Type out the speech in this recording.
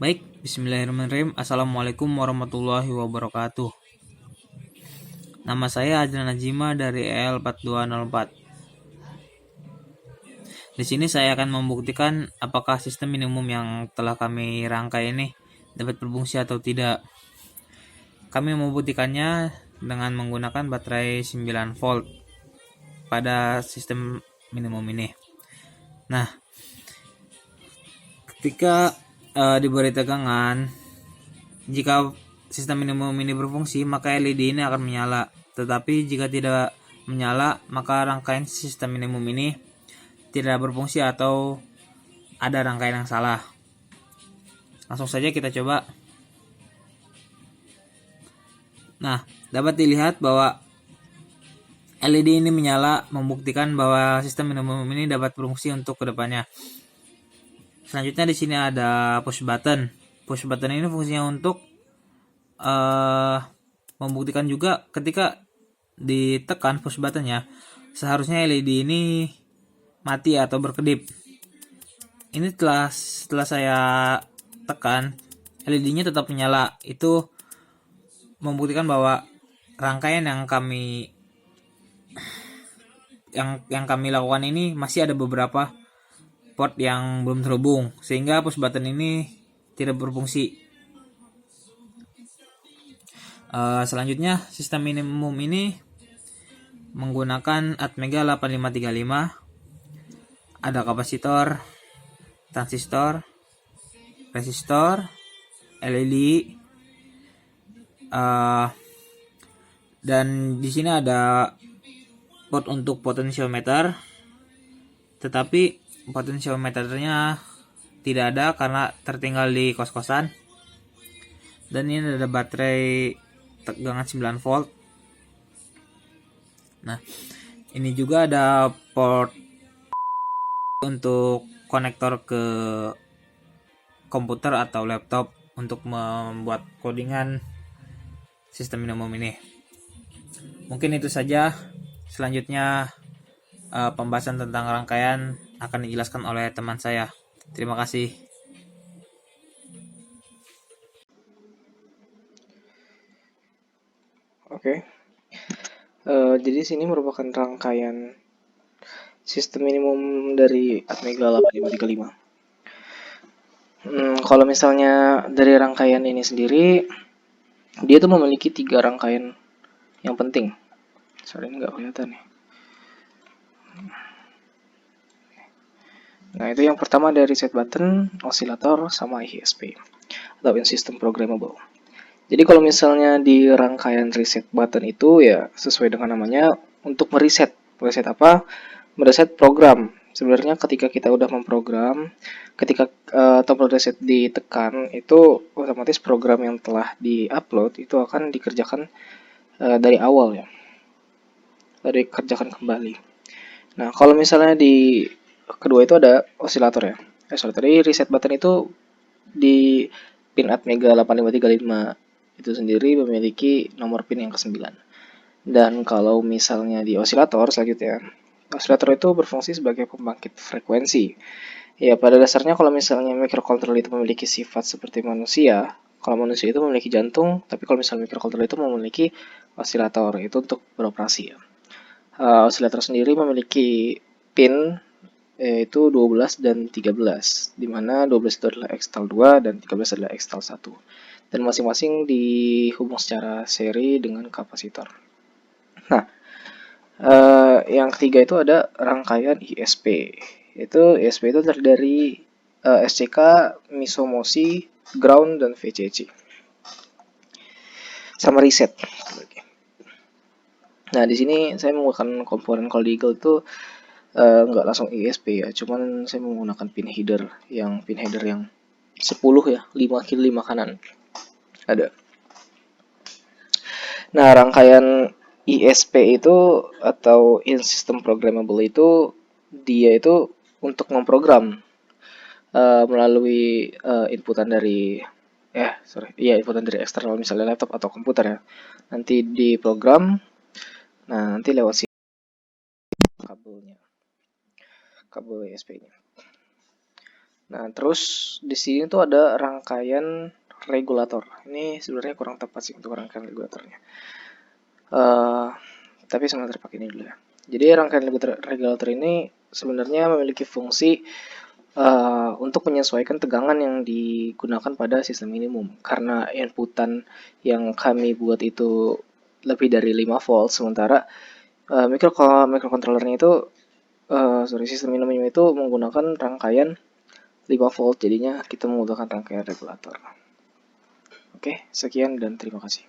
Baik, bismillahirrahmanirrahim. Assalamualaikum warahmatullahi wabarakatuh. Nama saya Adnan Najima dari EL4204. Di sini saya akan membuktikan apakah sistem minimum yang telah kami rangkai ini dapat berfungsi atau tidak. Kami membuktikannya dengan menggunakan baterai 9 volt pada sistem minimum ini. Nah, ketika diberi tegangan, jika sistem minimum ini berfungsi, maka LED ini akan menyala. Tetapi jika tidak menyala, maka rangkaian sistem minimum ini tidak berfungsi atau ada rangkaian yang salah. Langsung saja kita coba. Nah, dapat dilihat bahwa LED ini menyala, membuktikan bahwa sistem minimum ini dapat berfungsi untuk kedepannya. Selanjutnya di sini ada push button. Push button ini fungsinya untuk membuktikan juga ketika ditekan push buttonnya, seharusnya LED ini mati atau berkedip. Ini setelah saya tekan, LED-nya tetap menyala. Itu membuktikan bahwa rangkaian yang kami lakukan ini masih ada beberapa port yang belum terhubung, sehingga push button ini tidak berfungsi. Selanjutnya, sistem minimum ini menggunakan Atmega 8535. Ada kapasitor, transistor, resistor, LED, dan di sini ada port untuk potensiometer, tetapi potensiometernya tidak ada karena tertinggal di kos-kosan. Dan ini ada baterai tegangan 9 volt. Nah, ini juga ada port untuk konektor ke komputer atau laptop untuk membuat codingan sistem minimum ini. Mungkin itu saja. Selanjutnya pembahasan tentang rangkaian akan dijelaskan oleh teman saya. Terima kasih. Oke. Jadi sini merupakan rangkaian sistem minimum dari Atmega 8535. Kalau misalnya dari rangkaian ini sendiri, dia tuh memiliki 3 rangkaian yang penting. Sorry, ini nggak kelihatan nih. Nah, itu yang pertama dari reset button, osilator, sama ISP atau in system programmable. Jadi kalau misalnya di rangkaian reset button itu ya sesuai dengan namanya untuk mereset. Mereset apa? Mereset program. Sebenarnya ketika kita udah memprogram, ketika tombol reset ditekan, itu otomatis program yang telah di-upload itu akan dikerjakan dari awal ya. Dikerjakan kembali. Nah, kalau misalnya di kedua itu ada osilator ya. Osilator ini reset button itu di pin Atmega 8535 itu sendiri memiliki nomor pin yang ke-9. Dan kalau misalnya di osilator selanjutnya, osilator itu berfungsi sebagai pembangkit frekuensi. Ya, pada dasarnya kalau misalnya microcontroller itu memiliki sifat seperti manusia, kalau manusia itu memiliki jantung, tapi kalau misalnya microcontroller itu memiliki osilator, itu untuk beroperasi ya. Osilator sendiri memiliki pin yaitu 12 dan 13, di mana 12 itu adalah Xtal 2 dan 13 adalah Xtal 1. Dan masing-masing dihubung secara seri dengan kapasitor. Nah, yang ketiga itu ada rangkaian ISP. ISP itu terdiri dari SCK, Misomosi, Ground, dan VCC. Sama reset. Nah, di sini saya menggunakan komponen Cold Eagle itu nggak langsung ISP ya, cuman saya menggunakan pin header yang 10 ya, 5 kiri 5 kanan ada. Nah, rangkaian ISP itu atau in system programmable itu dia itu untuk memprogram melalui inputan dari inputan dari eksternal misalnya laptop atau komputer ya. Nanti diprogram, nah nanti lewat kabelnya, kabel ISP-nya. Nah, terus di sini tuh ada rangkaian regulator. Ini sebenarnya kurang tepat sih untuk rangkaian regulatornya. Eh, tapi sebentar pakai ini dulu ya. Jadi rangkaian regulator ini sebenarnya memiliki fungsi untuk menyesuaikan tegangan yang digunakan pada sistem minimum. Karena inputan yang kami buat itu lebih dari 5 volt, sementara microcontrollernya itu, sistem minimum itu menggunakan rangkaian 5 volt, jadinya kita menggunakan rangkaian regulator. Oke, sekian dan terima kasih.